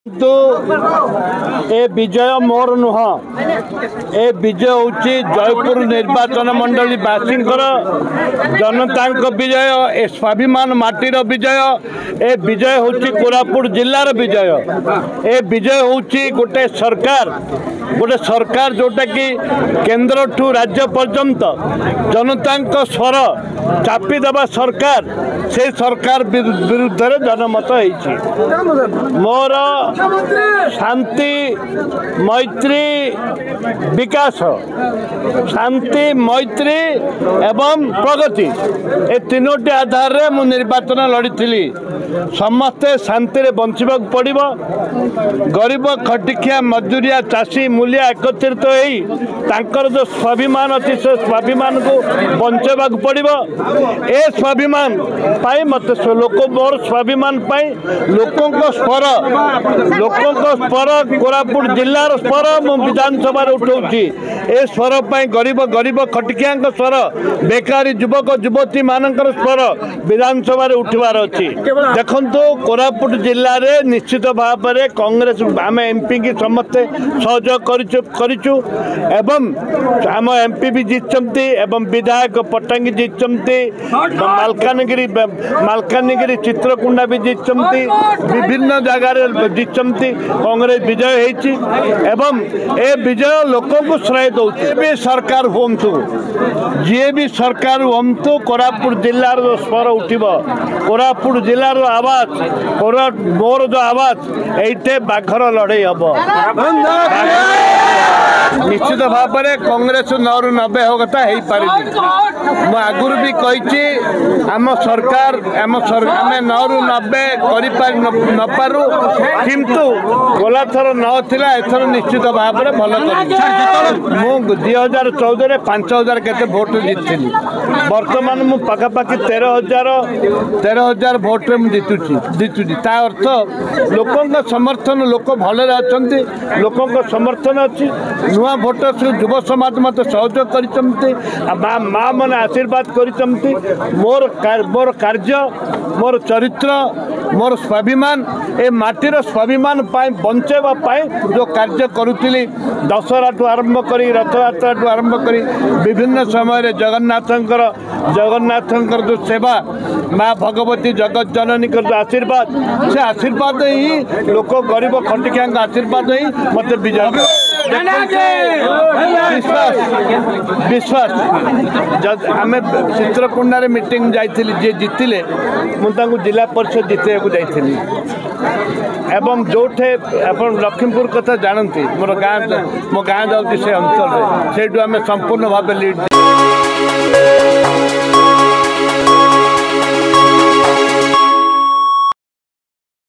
तो ए विजय मोर नुह ए विजय हूँ जयपुर निर्वाचन मंडली बासी जनता विजय ए स्वाभिमान माटीर विजय ए विजय हूँ कोरापुट जिलार विजय ए विजय हूँ गोटे सरकार जोटा कि केंद्र ठू राज्य पर्यंत जनता स्वर चापी देवा सरकार से सरकार विरुद्ध जनमत मोर शांति मैत्री विकास शांति मैत्री एवं प्रगति ए तीनोटी आधार रे मु निर्वाचन लड़ी समस्ते शांति रे बंचवा पड़ो गरीब खटिखिया मजदूरिया चाषी मूल्य एकत्रित हो जो स्वाभिमान अच्छी से स्वाभिमान को बंचवा पड़ो ए स्वाभिमान पाई मत लोक मोर स्वाभिमान पाई लोकों स्वर कोरापुट जिलार स्वर मु विधानसभा उठाऊँ ए स्वर पर गरीब खटिकिया स्वर बेकारी युवक युवती मान स्वर विधानसभा उठवार अच्छी देखु कोरापुट जिले में निश्चित भाव में कांग्रेस आम एमपी की समस्ते सहयोग करूँ एवं आम एमपी भी जीतती एवं विधायक पट्टांगी जीतती मालकानगिरी चित्रकुंडा भी जीतती विभिन्न जगह जीतती कांग्रेस विजय होती एवं ए विजय लोक को श्रेय दौर भी सरकार हूँ जी भी सरकार हूँ कोरापुट जिलार जो स्वर उठब कोरापुट जिलार आवाज मोर जो आवाज ये बाघर लड़े हम निश्चित भाव में कांग्रेस 9-90 हो कथा हो पारे मु आगुरी भी कही आम सरकार आम 9-90 कर न पारू किंतु गला थर नाला एथर निश्चित भाव में भल कर 2014 5000 केते भोट जीति बर्तमान मु पाखापाखि 13,000 भोट जीतुची ता अर्थ लोकों समर्थन लोक भल अच्छा लोकों समर्थन अच्छी नुआ भोटर युव समाज मत सहयोग कर माँ मैंने आशीर्वाद कर मोर कार्य मोर चरित्र मोर स्वाभिमान ए माटीर स्वाभिमान बंचेवा जो कार्य करुली दशहरा ठू आरंभ कर रथयात्रा ठू आरंभ कर विभिन्न समय जगन्नाथंकर जो सेवा माँ भगवती जगत जननी जो आशीर्वाद से आशीर्वाद ही लोक गरीब खटिकिया आशीर्वाद ही मत विजय विश्वास आम चित्रकुंडा मीटिंग जाइली जी जीतिले मुझे जिला परिषद जितने जाइली एवं जोठे लखीमपुर कथा जानती मोर मो गाँ जाऊँगी से अंचल से आम संपूर्ण भाव लीड